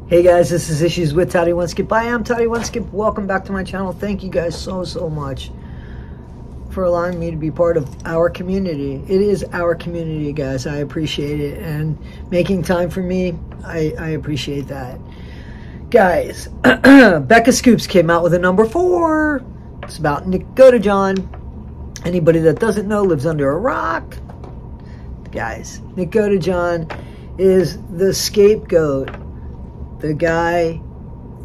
Hey guys, this is Issues with Toddy One Skip. I am Toddy One Skip. Welcome back to my channel. Thank you guys so much for allowing me to be part of our community. It is our community, guys. I appreciate it, and making time for me, I appreciate that. Guys, Becca Scoops came out with a number 4. It's about Nick Godejohn. Anybody that doesn't know lives under a rock. Guys, Nick Godejohn is the scapegoat, the guy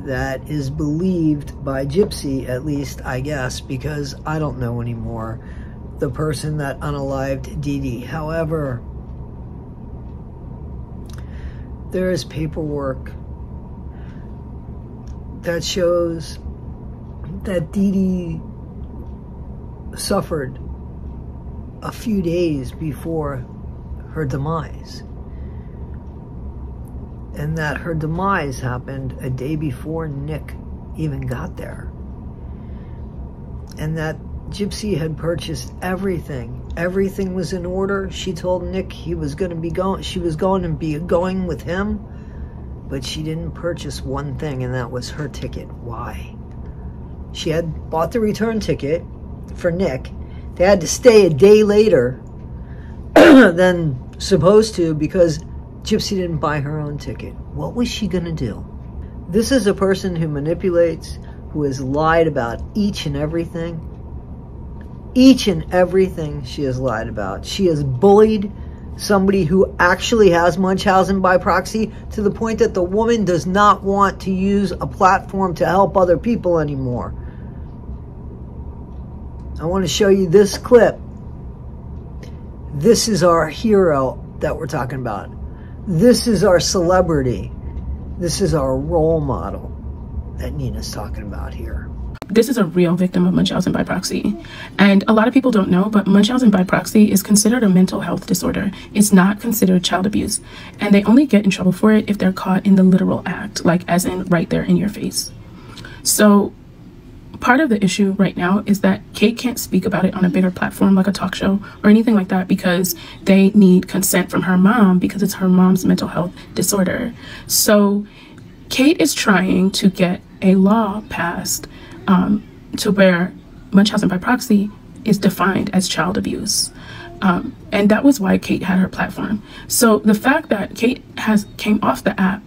that is believed by Gypsy, at least, I guess, because I don't know anymore, the person that unalived Dee Dee. However, there is paperwork that shows that Dee Dee suffered a few days before her demise, and that her demise happened a day before Nick even got there, and that Gypsy had purchased everything. Everything was in order. She told Nick he was going to be going, she was going to be going with him, but she didn't purchase one thing, and that was her ticket. Why? She had bought the return ticket for Nick. They had to stay a day later than supposed to because Gypsy didn't buy her own ticket. What was she gonna do? This is a person who manipulates, who has lied about each and everything. Each and everything she has lied about. She has bullied somebody who actually has Munchausen by proxy to the point that the woman does not want to use a platform to help other people anymore. I want to show you this clip. This is our hero that we're talking about. This is our celebrity. This is our role model that Nina's talking about here. This is a real victim of Munchausen by proxy. And a lot of people don't know, but Munchausen by proxy is considered a mental health disorder. It's not considered child abuse. And they only get in trouble for it if they're caught in the literal act, like as in right there in your face. So part of the issue right now is that Kate can't speak about it on a bigger platform like a talk show or anything like that because they need consent from her mom because it's her mom's mental health disorder. So Kate is trying to get a law passed to where Munchausen by proxy is defined as child abuse. And that was why Kate had her platform. So the fact that Kate came off the app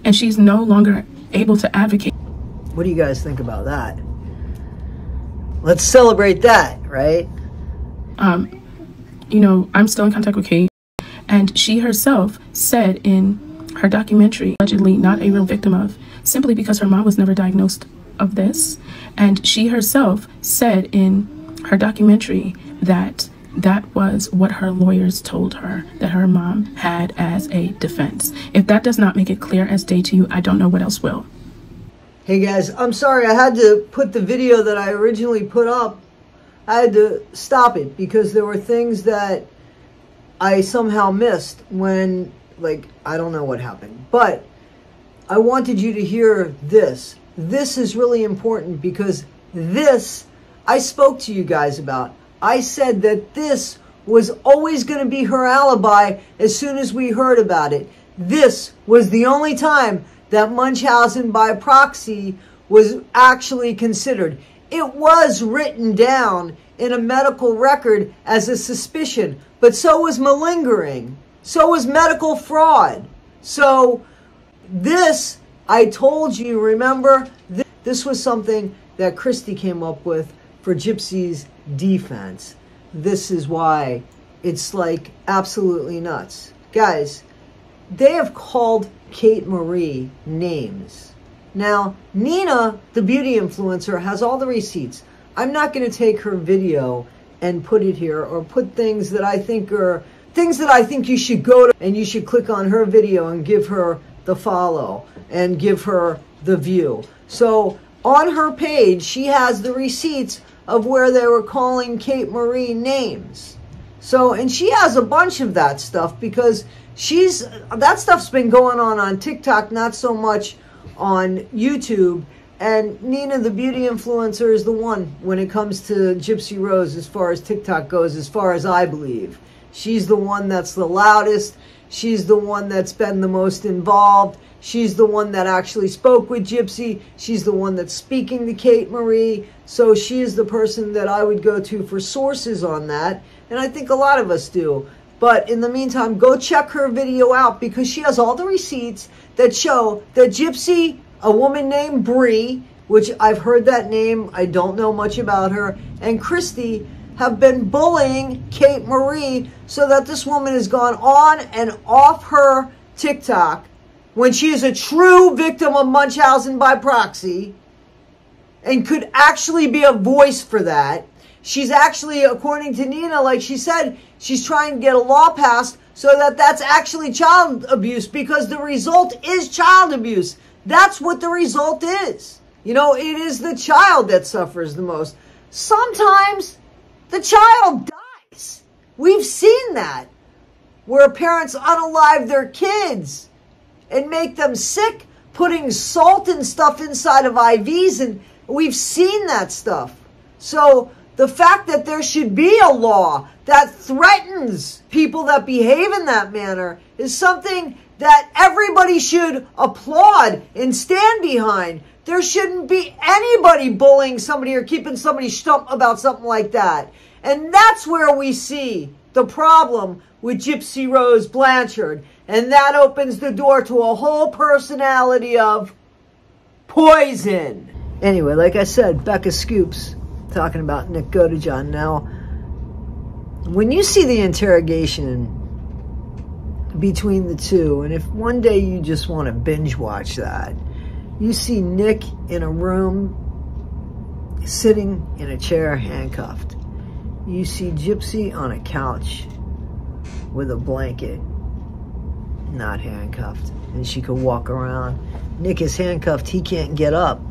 and she's no longer able to advocate. What do you guys think about that? Let's celebrate that, right? You know, I'm still in contact with Kate, and she herself said in her documentary, allegedly not a real victim of, simply because her mom was never diagnosed of this. And she herself said in her documentary that that was what her lawyers told her that her mom had as a defense. If that does not make it clear as day to you, I don't know what else will. Hey guys, I'm sorry I had to put the video that I originally put up, I had to stop it because there were things that I somehow missed when, like, I don't know what happened. But I wanted you to hear this. This is really important because this, I spoke to you guys about. I said that this was always going to be her alibi as soon as we heard about it. This was the only time that Munchausen by proxy was actually considered. It was written down in a medical record as a suspicion, but so was malingering. So was medical fraud. So this, I told you, remember, this was something that Christy came up with for Gypsy's defense. This is why it's like absolutely nuts. Guys, they have called Kate Marie names. Now, Nina, the beauty influencer, has all the receipts. I'm not going to take her video and put it here or put things that I think are things that I think you should go to and you should click on her video and give her the follow and give her the view. So on her page, she has the receipts of where they were calling Kate Marie names. So, and she has a bunch of that stuff because that stuff's been going on TikTok, not so much on YouTube. And Nina, the beauty influencer, is the one when it comes to Gypsy Rose as far as TikTok goes, as far as I believe. She's the one that's the loudest. She's the one that's been the most involved. She's the one that actually spoke with Gypsy. She's the one that's speaking to Kate Marie. So she is the person that I would go to for sources on that. And I think a lot of us do. But in the meantime, go check her video out, because she has all the receipts that show that Gypsy, a woman named Bree, which I've heard that name, I don't know much about her, and Christy have been bullying Kate Marie, so that this woman has gone on and off her TikTok when she is a true victim of Munchausen by proxy and could actually be a voice for that. She's actually, according to Nina, like she said, she's trying to get a law passed so that that's actually child abuse, because the result is child abuse. That's what the result is. You know, it is the child that suffers the most. Sometimes the child dies. We've seen that, where parents unalive their kids and make them sick, putting salt and stuff inside of IVs, and we've seen that stuff. So the fact that there should be a law that threatens people that behave in that manner is something that everybody should applaud and stand behind. There shouldn't be anybody bullying somebody or keeping somebody stumped about something like that. And that's where we see the problem with Gypsy Rose Blanchard. And that opens the door to a whole personality of poison. Anyway, like I said, Becca Scoops talking about Nick Godejohn. Now, when you see the interrogation between the two, and if one day you just want to binge watch that, you see Nick in a room, sitting in a chair, handcuffed. You see Gypsy on a couch with a blanket, not handcuffed, and she could walk around. Nick is handcuffed, he can't get up.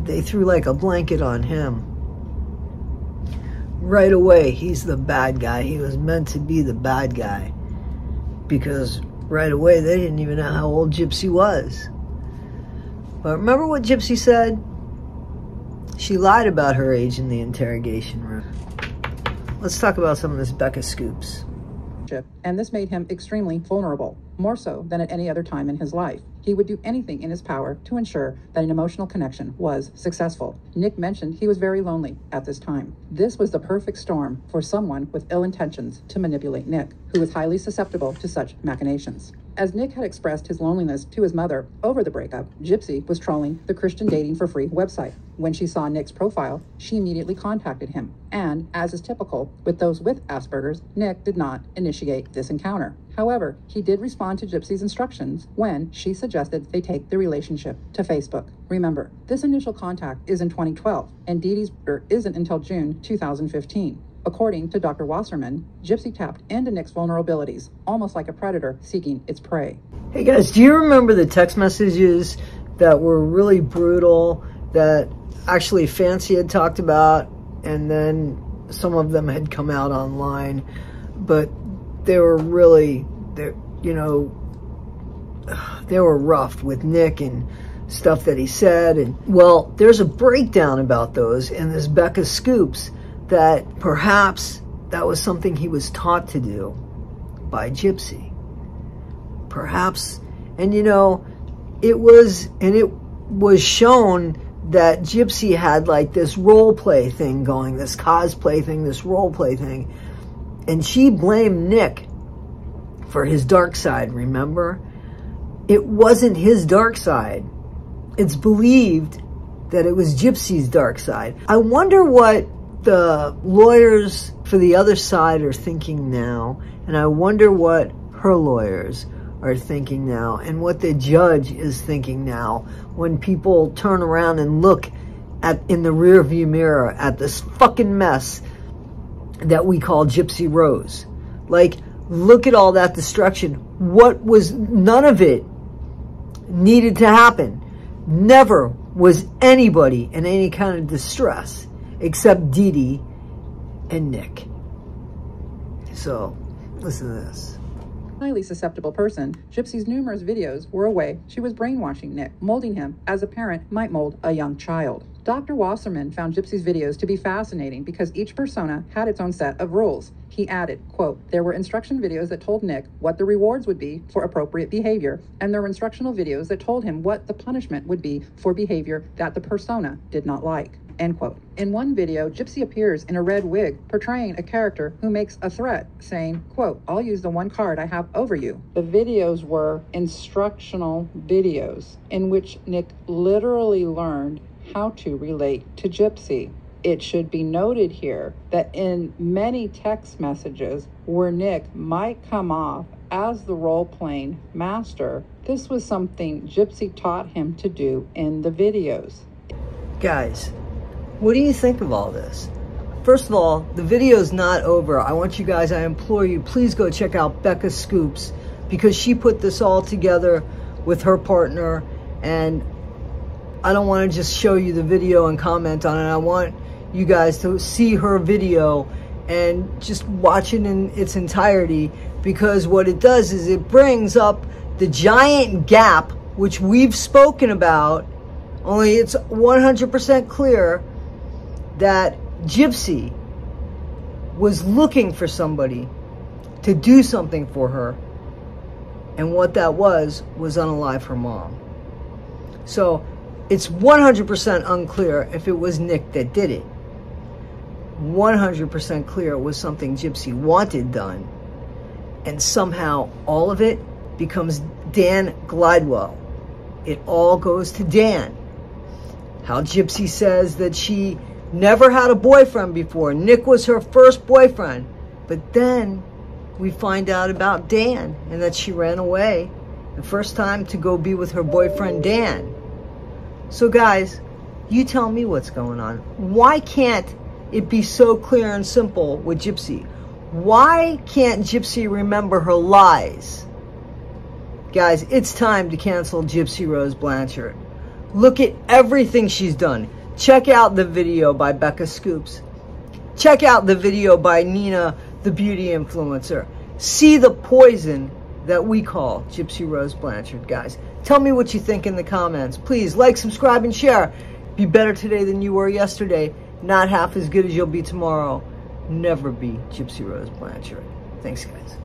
They threw like a blanket on him. Right away, he's the bad guy. He was meant to be the bad guy, because right away they didn't even know how old Gypsy was. But remember what Gypsy said? She lied about her age in the interrogation room. Let's talk about some of this Becca Scoops. And this made him extremely vulnerable, more so than at any other time in his life. He would do anything in his power to ensure that an emotional connection was successful. Nick mentioned he was very lonely at this time. This was the perfect storm for someone with ill intentions to manipulate Nick, who was highly susceptible to such machinations. As Nick had expressed his loneliness to his mother over the breakup, Gypsy was trolling the Christian Dating for Free website. When she saw Nick's profile, she immediately contacted him. And, as is typical with those with Asperger's, Nick did not initiate this encounter. However, he did respond to Gypsy's instructions when she suggested they take the relationship to Facebook. Remember, this initial contact is in 2012, and Dee Dee's murder isn't until June 2015. According to Dr. Wasserman, Gypsy tapped into Nick's vulnerabilities, almost like a predator seeking its prey. Hey guys, do you remember the text messages that were really brutal, that actually Fancy had talked about, and then some of them had come out online, but they were really, you know, they were rough with Nick and stuff that he said. And well, there's a breakdown about those in this Becca Scoops, that perhaps that was something he was taught to do by Gypsy. Perhaps, and you know, it was shown that Gypsy had like this role play thing going, this cosplay thing, this role play thing. And she blamed Nick for his dark side, remember? It wasn't his dark side. It's believed that it was Gypsy's dark side. I wonder what the lawyers for the other side are thinking now, and I wonder what her lawyers are thinking now, and what the judge is thinking now when people turn around and look in the rearview mirror at this fucking mess that we call Gypsy Rose. Like, look at all that destruction. None of it needed to happen. Never was anybody in any kind of distress except Dee Dee and Nick. So, listen to this. Highly susceptible person, Gypsy's numerous videos were a way she was brainwashing Nick, molding him as a parent might mold a young child. Dr. Wasserman found Gypsy's videos to be fascinating because each persona had its own set of rules. He added, quote, there were instruction videos that told Nick what the rewards would be for appropriate behavior, and there were instructional videos that told him what the punishment would be for behavior that the persona did not like, end quote. In one video, Gypsy appears in a red wig, portraying a character who makes a threat, saying, quote, I'll use the one card I have over you. The videos were instructional videos in which Nick literally learned how to relate to Gypsy. It should be noted here that in many text messages where Nick might come off as the role-playing master, this was something Gypsy taught him to do in the videos. Guys, what do you think of all this? First of all, the video is not over. I want you guys, I implore you, please go check out Becca Scoops, because she put this all together with her partner, and I don't want to just show you the video and comment on it. I want you guys to see her video and just watch it in its entirety, because what it does is it brings up the giant gap which we've spoken about, only it's 100% clear that Gypsy was looking for somebody to do something for her, and what that was unalive her mom. So it's 100% unclear if it was Nick that did it. 100% clear it was something Gypsy wanted done, and somehow all of it becomes Dan Glidewell. It all goes to Dan. How Gypsy says that she never had a boyfriend before. Nick was her first boyfriend. But then we find out about Dan, and that she ran away the first time to go be with her boyfriend Dan. So guys, you tell me what's going on. Why can't it be so clear and simple with Gypsy? Why can't Gypsy remember her lies? Guys, it's time to cancel Gypsy Rose Blanchard. Look at everything she's done. Check out the video by Becca Scoops. Check out the video by Nina, the beauty influencer. See the poison that we call Gypsy Rose Blanchard, guys. Tell me what you think in the comments. Please like, subscribe, and share. Be better today than you were yesterday. Not half as good as you'll be tomorrow. Never be Gypsy Rose Blanchard. Thanks, guys.